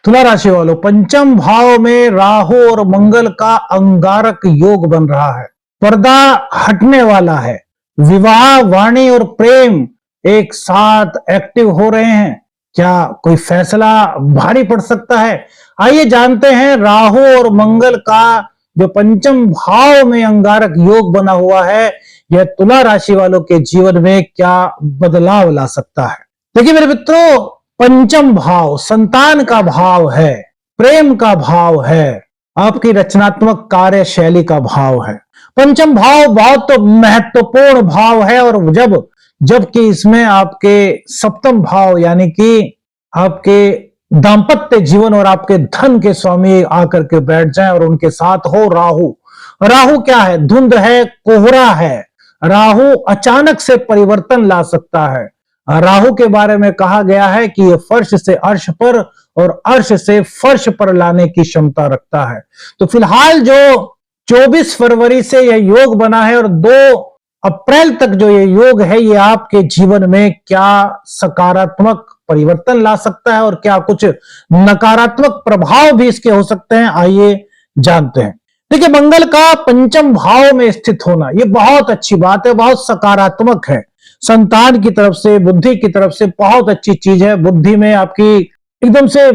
तुला राशि वालों, पंचम भाव में राहु और मंगल का अंगारक योग बन रहा है। पर्दा हटने वाला है। विवाह, वाणी और प्रेम एक साथ एक्टिव हो रहे हैं। क्या कोई फैसला भारी पड़ सकता है? आइए जानते हैं राहु और मंगल का जो पंचम भाव में अंगारक योग बना हुआ है, यह तुला राशि वालों के जीवन में क्या बदलाव ला सकता है। देखिए मेरे मित्रों, पंचम भाव संतान का भाव है, प्रेम का भाव है, आपकी रचनात्मक कार्यशैली का भाव है। पंचम भाव बहुत महत्वपूर्ण भाव है और जबकि इसमें आपके सप्तम भाव यानी कि आपके दाम्पत्य जीवन और आपके धन के स्वामी आकर के बैठ जाएं और उनके साथ हो राहु। राहु क्या है? धुंध है, कोहरा है। राहु अचानक से परिवर्तन ला सकता है। राहु के बारे में कहा गया है कि यह फर्श से अर्श पर और अर्श से फर्श पर लाने की क्षमता रखता है। तो फिलहाल जो 24 फरवरी से यह योग बना है और 2 अप्रैल तक जो ये योग है, ये आपके जीवन में क्या सकारात्मक परिवर्तन ला सकता है और क्या कुछ नकारात्मक प्रभाव भी इसके हो सकते हैं, आइए जानते हैं। देखिए, मंगल का पंचम भाव में स्थित होना ये बहुत अच्छी बात है, बहुत सकारात्मक है। संतान की तरफ से, बुद्धि की तरफ से बहुत अच्छी चीज है। बुद्धि में आपकी एकदम से,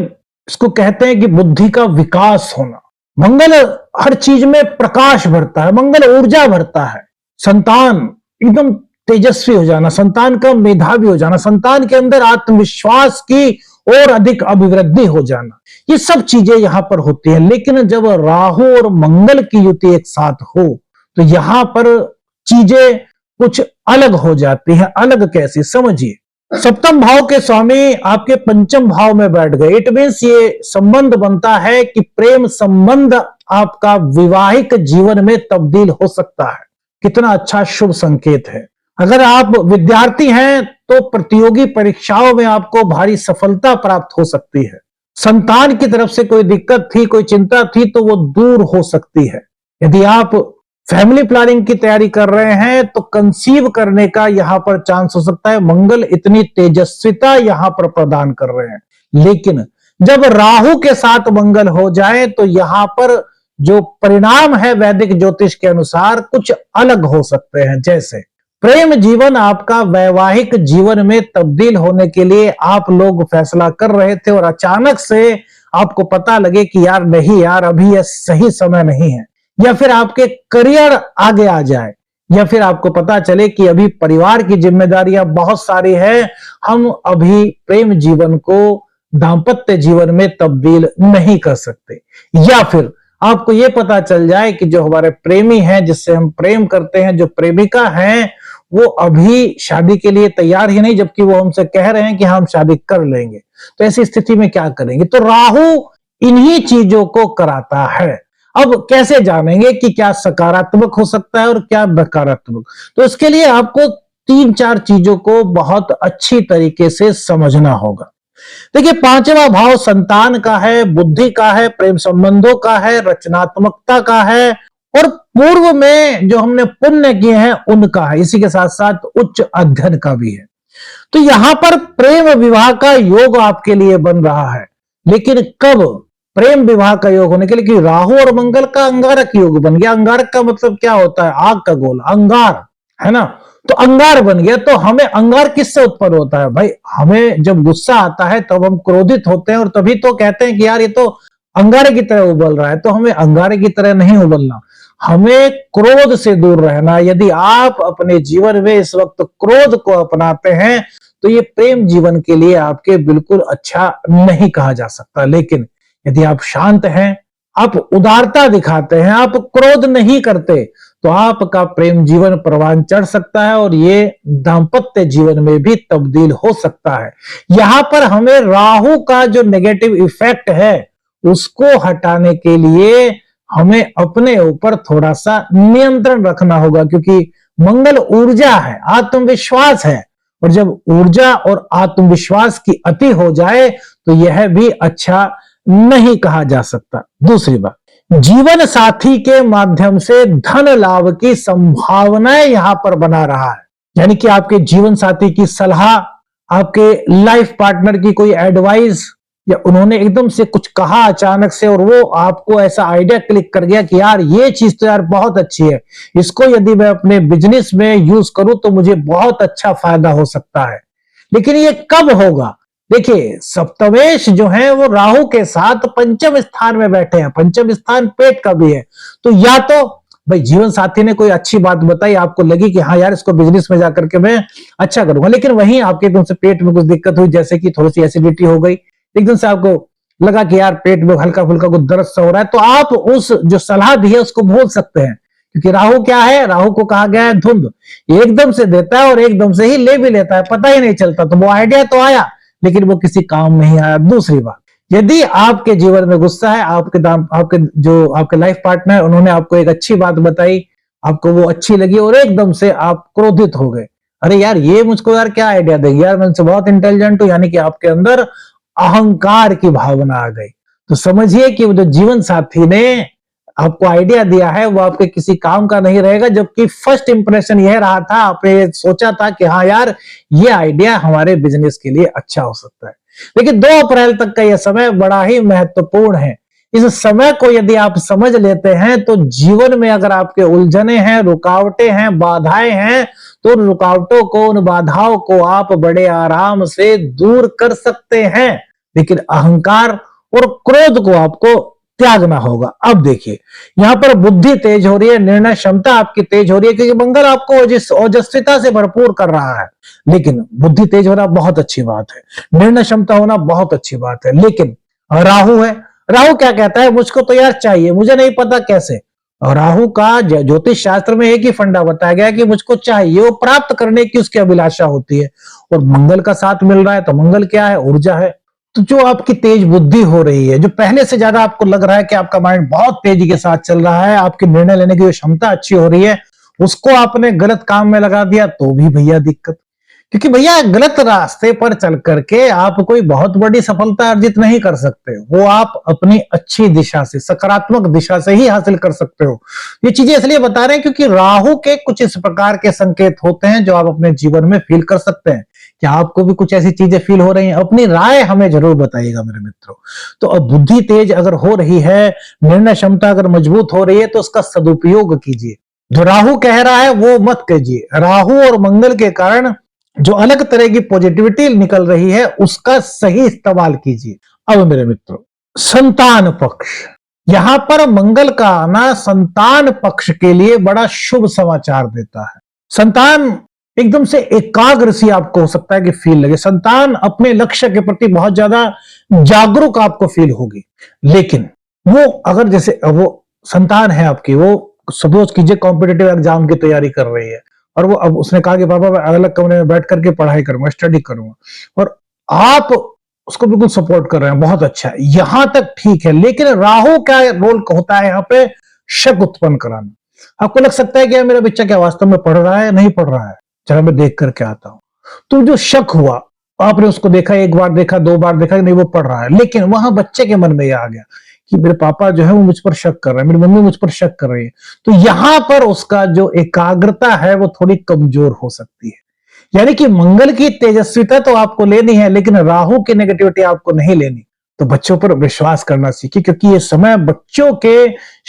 इसको कहते हैं कि बुद्धि का विकास होना। मंगल हर चीज में प्रकाश भरता है, मंगल ऊर्जा भरता है। संतान एकदम तेजस्वी हो जाना, संतान का मेधावी हो जाना, संतान के अंदर आत्मविश्वास की और अधिक अभिवृद्धि हो जाना, ये सब चीजें यहां पर होती है। लेकिन जब राहु और मंगल की युति एक साथ हो तो यहां पर चीजें कुछ अलग हो जाती हैं। अलग कैसे? समझिए, सप्तम भाव के स्वामी आपके पंचम भाव में बैठ गए। इट मीन्स ये संबंध बनता है कि प्रेम संबंध आपका वैवाहिक जीवन में तब्दील हो सकता है। कितना अच्छा शुभ संकेत है। अगर आप विद्यार्थी हैं तो प्रतियोगी परीक्षाओं में आपको भारी सफलता प्राप्त हो सकती है। संतान की तरफ से कोई दिक्कत थी, कोई चिंता थी तो वो दूर हो सकती है। यदि आप फैमिली प्लानिंग की तैयारी कर रहे हैं तो कंसीव करने का यहां पर चांस हो सकता है। मंगल इतनी तेजस्विता यहां पर प्रदान कर रहे हैं। लेकिन जब राहु के साथ मंगल हो जाए तो यहां पर जो परिणाम है वैदिक ज्योतिष के अनुसार कुछ अलग हो सकते हैं। जैसे प्रेम जीवन आपका वैवाहिक जीवन में तब्दील होने के लिए आप लोग फैसला कर रहे थे और अचानक से आपको पता लगे कि यार नहीं यार, अभी यह सही समय नहीं है, या फिर आपके करियर आगे आ जाए, या फिर आपको पता चले कि अभी परिवार की जिम्मेदारियां बहुत सारी है, हम अभी प्रेम जीवन को दाम्पत्य जीवन में तब्दील नहीं कर सकते। या फिर आपको यह पता चल जाए कि जो हमारे प्रेमी हैं, जिससे हम प्रेम करते हैं, जो प्रेमिका हैं, वो अभी शादी के लिए तैयार ही नहीं, जबकि वो हमसे कह रहे हैं कि हम शादी कर लेंगे। तो ऐसी स्थिति में क्या करेंगे? तो राहु इन्हीं चीजों को कराता है। अब कैसे जानेंगे कि क्या सकारात्मक हो सकता है और क्या नकारात्मक? तो इसके लिए आपको 3-4 चीजों को बहुत अच्छी तरीके से समझना होगा। देखिए, 5वां भाव संतान का है, बुद्धि का है, प्रेम संबंधों का है, रचनात्मकता का है और पूर्व में जो हमने पुण्य किए हैं उनका है। इसी के साथ साथ उच्च अध्ययन का भी है। तो यहां पर प्रेम विवाह का योग आपके लिए बन रहा है। लेकिन कब? प्रेम विवाह का योग होने के लिए कि राहु और मंगल का अंगारक योग बन गया। अंगारक का मतलब क्या होता है? आग का गोला, अंगार, है ना? तो अंगार बन गया। तो हमें अंगार किससे उत्पन्न होता है भाई? हमें जब गुस्सा आता है तब हम क्रोधित होते हैं और तभी तो कहते हैं कि यार ये तो अंगारे की तरह उबल रहा है। तो हमें अंगारे की तरह नहीं उबलना, हमें क्रोध से दूर रहना। यदि आप अपने जीवन में इस वक्त क्रोध को अपनाते हैं तो ये प्रेम जीवन के लिए आपके बिल्कुल अच्छा नहीं कहा जा सकता। लेकिन यदि आप शांत हैं, आप उदारता दिखाते हैं, आप क्रोध नहीं करते, तो आपका प्रेम जीवन परवान चढ़ सकता है और ये दाम्पत्य जीवन में भी तब्दील हो सकता है। यहां पर हमें राहु का जो नेगेटिव इफेक्ट है उसको हटाने के लिए हमें अपने ऊपर थोड़ा सा नियंत्रण रखना होगा, क्योंकि मंगल ऊर्जा है, आत्मविश्वास है, और जब ऊर्जा और आत्मविश्वास की अति हो जाए तो यह भी अच्छा नहीं कहा जा सकता। दूसरी बात, जीवन साथी के माध्यम से धन लाभ की संभावनाएं यहां पर बना रहा है। यानी कि आपके जीवन साथी की सलाह, आपके लाइफ पार्टनर की कोई एडवाइस, या उन्होंने एकदम से कुछ कहा अचानक से और वो आपको ऐसा आइडिया क्लिक कर गया कि यार ये चीज तो यार बहुत अच्छी है, इसको यदि मैं अपने बिजनेस में यूज करूं तो मुझे बहुत अच्छा फायदा हो सकता है। लेकिन ये कब होगा? देखिए, सप्तमेश जो है वो राहु के साथ पंचम स्थान में बैठे हैं, पंचम स्थान पेट का भी है। तो या तो भाई जीवन साथी ने कोई अच्छी बात बताई, आपको लगी कि हाँ यार इसको बिजनेस में जाकर के मैं अच्छा करूंगा, लेकिन वहीं आपके एकदम से पेट में कुछ दिक्कत हुई, जैसे कि थोड़ी सी एसिडिटी हो गई, एकदम से आपको लगा कि यार पेट में हल्का फुल्का कुछ दर्द सा हो रहा है, तो आप उस जो सलाह दी है उसको भूल सकते हैं। क्योंकि राहु क्या है? राहु को कहा गया है धुंध, एकदम से देता है और एकदम से ही ले भी लेता है, पता ही नहीं चलता। तो वो आइडिया तो आया लेकिन वो किसी काम नहीं आया। दूसरी बात, यदि आपके जीवन में गुस्सा है, आपके लाइफ पार्टनर उन्होंने आपको एक अच्छी बात बताई, आपको वो अच्छी लगी और एकदम से आप क्रोधित हो गए, अरे यार ये मुझको यार क्या आइडिया देगी, यार मैं बहुत इंटेलिजेंट हूं, यानी कि आपके अंदर अहंकार की भावना आ गई। तो समझिए कि वो जो जीवन साथी ने आपको आइडिया दिया है वो आपके किसी काम का नहीं रहेगा, जबकि फर्स्ट इंप्रेशन यह रहा था, आपने सोचा था कि हाँ यार ये आइडिया हमारे बिजनेस के लिए अच्छा हो सकता है। लेकिन 2 अप्रैल तक का यह समय बड़ा ही महत्वपूर्ण है। इस समय को यदि आप समझ लेते हैं तो जीवन में अगर आपके उलझने हैं, रुकावटें हैं, बाधाएं हैं, तो उन रुकावटों को, उन बाधाओं को आप बड़े आराम से दूर कर सकते हैं। लेकिन अहंकार और क्रोध को आपको त्यागना होगा। अब देखिए, यहां पर बुद्धि तेज हो रही है, निर्णय क्षमता आपकी तेज हो रही है, क्योंकि मंगल आपको ओजस्विता से भरपूर कर रहा है। लेकिन बुद्धि तेज होना बहुत अच्छी बात है, निर्णय क्षमता होना बहुत अच्छी बात है। लेकिन राहु है, राहु क्या कहता है? मुझको तो यार चाहिए, मुझे नहीं पता कैसे। और राहु का ज्योतिष शास्त्र में एक ही फंडा बताया गया कि मुझको चाहिए, वो प्राप्त करने की उसकी अभिलाषा होती है। और मंगल का साथ मिल रहा है, तो मंगल क्या है? ऊर्जा है। तो जो आपकी तेज बुद्धि हो रही है, जो पहले से ज्यादा आपको लग रहा है कि आपका माइंड बहुत तेजी के साथ चल रहा है, आपकी निर्णय लेने की जो क्षमता अच्छी हो रही है, उसको आपने गलत काम में लगा दिया तो भी भैया दिक्कत। क्योंकि भैया गलत रास्ते पर चल करके आप कोई बहुत बड़ी सफलता अर्जित नहीं कर सकते, वो आप अपनी अच्छी दिशा से, सकारात्मक दिशा से ही हासिल कर सकते हो। ये चीजें इसलिए बता रहे हैं क्योंकि राहु के कुछ इस प्रकार के संकेत होते हैं जो आप अपने जीवन में फील कर सकते हैं। क्या आपको भी कुछ ऐसी चीजें फील हो रही हैं? अपनी राय हमें जरूर बताइएगा मेरे मित्रों। तो अब बुद्धि तेज अगर हो रही है, निर्णय क्षमता अगर मजबूत हो रही है, तो उसका सदुपयोग कीजिए। जो राहु कह रहा है वो मत कीजिए। राहु और मंगल के कारण जो अलग तरह की पॉजिटिविटी निकल रही है उसका सही इस्तेमाल कीजिए। अब मेरे मित्रों, संतान पक्ष, यहां पर मंगल का आना संतान पक्ष के लिए बड़ा शुभ समाचार देता है। संतान एकदम से एकाग्र सी आपको हो सकता है कि फील लगे, संतान अपने लक्ष्य के प्रति बहुत ज्यादा जागरूक आपको फील होगी। लेकिन वो अगर जैसे वो संतान है आपकी, वो सपोज कीजिए कॉम्पिटिटिव एग्जाम की तैयारी कर रही है और वो अब उसने कहा कि पापा मैं अलग कमरे में बैठ करके पढ़ाई करूंगा, स्टडी करूंगा, और आप उसको बिल्कुल सपोर्ट कर रहे हैं, बहुत अच्छा है, यहां तक ठीक है। लेकिन राहु का रोल होता है यहाँ पे शक उत्पन्न कराना। आपको लग सकता है कि मेरा बच्चा क्या वास्तव में पढ़ रहा है, नहीं पढ़ रहा है, चलो मैं देख करके आता हूं। तो जो शक हुआ, आपने उसको देखा, 1 बार देखा, 2 बार देखा, नहीं वो पढ़ रहा है, लेकिन वहां बच्चे के मन में यह आ गया कि मेरे पापा जो है वो मुझ पर शक कर रहे हैं, मेरी मम्मी मुझ पर शक कर रही है। तो यहां पर उसका जो एकाग्रता है वो थोड़ी कमजोर हो सकती है। यानी कि मंगल की तेजस्विता तो आपको लेनी है, लेकिन राहु की नेगेटिविटी आपको नहीं लेनी। तो बच्चों पर विश्वास करना सीखिए, क्योंकि ये समय बच्चों के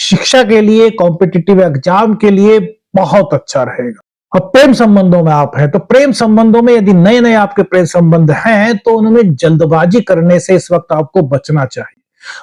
शिक्षा के लिए, कॉम्पिटिटिव एग्जाम के लिए बहुत अच्छा रहेगा। अब प्रेम संबंधों में आप हैं, तो प्रेम संबंधों में यदि नए नए आपके प्रेम संबंध हैं तो उनमें जल्दबाजी करने से इस वक्त आपको बचना चाहिए।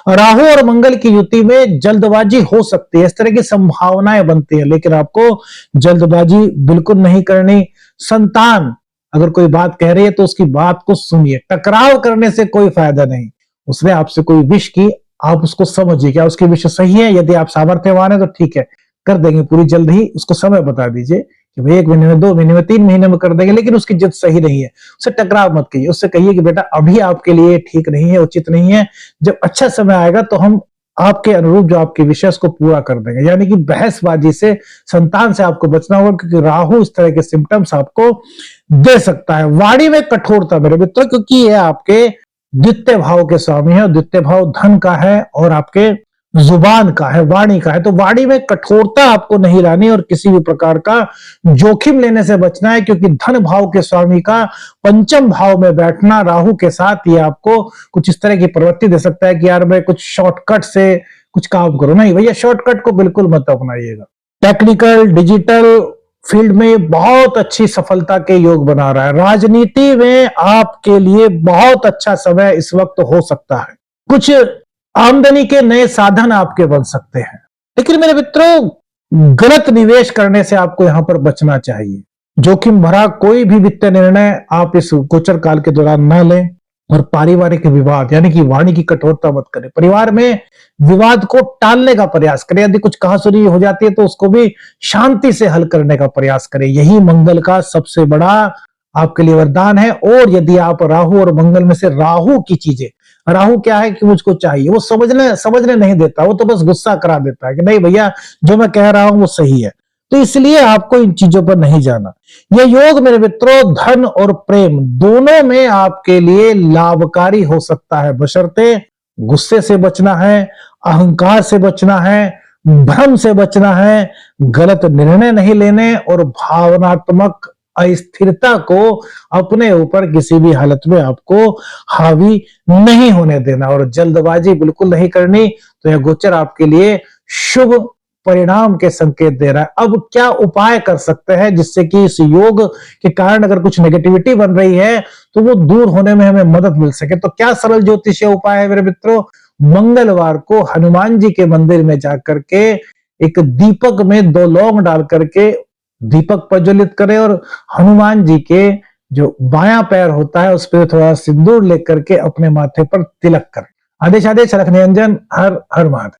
राहु और मंगल की युति में जल्दबाजी हो सकती है, इस तरह की संभावनाएं बनती है, लेकिन आपको जल्दबाजी बिल्कुल नहीं करनी। संतान अगर कोई बात कह रही है तो उसकी बात को सुनिए, टकराव करने से कोई फायदा नहीं। उसने आपसे कोई विश की, आप उसको समझिए, क्या उसकी विश सही है? यदि आप सामर्थ्यवान है तो ठीक है, कर देंगे पूरी जल्द ही। उसको समय बता दीजिए कि भाई 1 महीने में, 2 महीने में, 3 महीने में कर देंगे, लेकिन उसकी जिद सही नहीं है, उससे टकराव मत कीजिए। उससे कहिए कि बेटा अभी आपके लिए ठीक नहीं है, उचित नहीं है, जब अच्छा समय आएगा तो हम आपके अनुरूप जो आपके विषय को पूरा कर देंगे। यानी कि बहसबाजी से, संतान से आपको बचना होगा, क्योंकि राहु इस तरह के सिम्टम्स आपको दे सकता है। वाणी में कठोरता मेरे मित्रों, क्योंकि ये आपके द्वितीय भाव के स्वामी है, और द्वितीय भाव धन का है और आपके जुबान का है, वाणी का है। तो वाणी में कठोरता आपको नहीं लानी और किसी भी प्रकार का जोखिम लेने से बचना है, क्योंकि धन भाव के स्वामी का पंचम भाव में बैठना राहु के साथ ये आपको कुछ इस तरह की प्रवृत्ति दे सकता है कि यार मैं कुछ शॉर्टकट से कुछ काम करूं। नहीं भैया, शॉर्टकट को बिल्कुल मत अपनाइएगा। टेक्निकल डिजिटल फील्ड में बहुत अच्छी सफलता के योग बना रहा है। राजनीति में आपके लिए बहुत अच्छा समय इस वक्त हो सकता है। कुछ आमदनी के नए साधन आपके बन सकते हैं। लेकिन मेरे मित्रों, गलत निवेश करने से आपको यहां पर बचना चाहिए। जोखिम भरा कोई भी वित्तीय निर्णय आप इस गोचर काल के दौरान न लें। और पारिवारिक विवाद यानी कि वाणी की कठोरता मत करें। परिवार में विवाद को टालने का प्रयास करें। यदि कुछ कहासुनी हो जाती है तो उसको भी शांति से हल करने का प्रयास करें। यही मंगल का सबसे बड़ा आपके लिए वरदान है। और यदि आप राहु और मंगल में से राहु की चीजें, राहु क्या है कि मुझको चाहिए, वो समझने नहीं देता, वो तो बस गुस्सा करा देता है कि नहीं भैया जो मैं कह रहा हूं वो सही है। तो इसलिए आपको इन चीजों पर नहीं जाना। यह योग मेरे मित्रों धन और प्रेम दोनों में आपके लिए लाभकारी हो सकता है, बशर्ते गुस्से से बचना है, अहंकार से बचना है, भ्रम से बचना है, गलत निर्णय नहीं लेने और भावनात्मक अस्थिरता को अपने ऊपर किसी भी हालत में आपको हावी नहीं होने देना और जल्दबाजी बिल्कुल नहीं करनी। तो यह गोचर आपके लिए शुभ परिणाम के संकेत दे रहा है। अब क्या उपाय कर सकते हैं जिससे कि इस योग के कारण अगर कुछ नेगेटिविटी बन रही है तो वो दूर होने में हमें मदद मिल सके। तो क्या सरल ज्योतिषीय उपाय है मेरे मित्रों? मंगलवार को हनुमान जी के मंदिर में जाकर के एक दीपक में 2 लौंग डाल करके दीपक प्रज्वलित करें और हनुमान जी के जो बायां पैर होता है उस पर थोड़ा सिंदूर लेकर के अपने माथे पर तिलक करें। आदेश आदेश रख निरंजन। हर हर महादेव।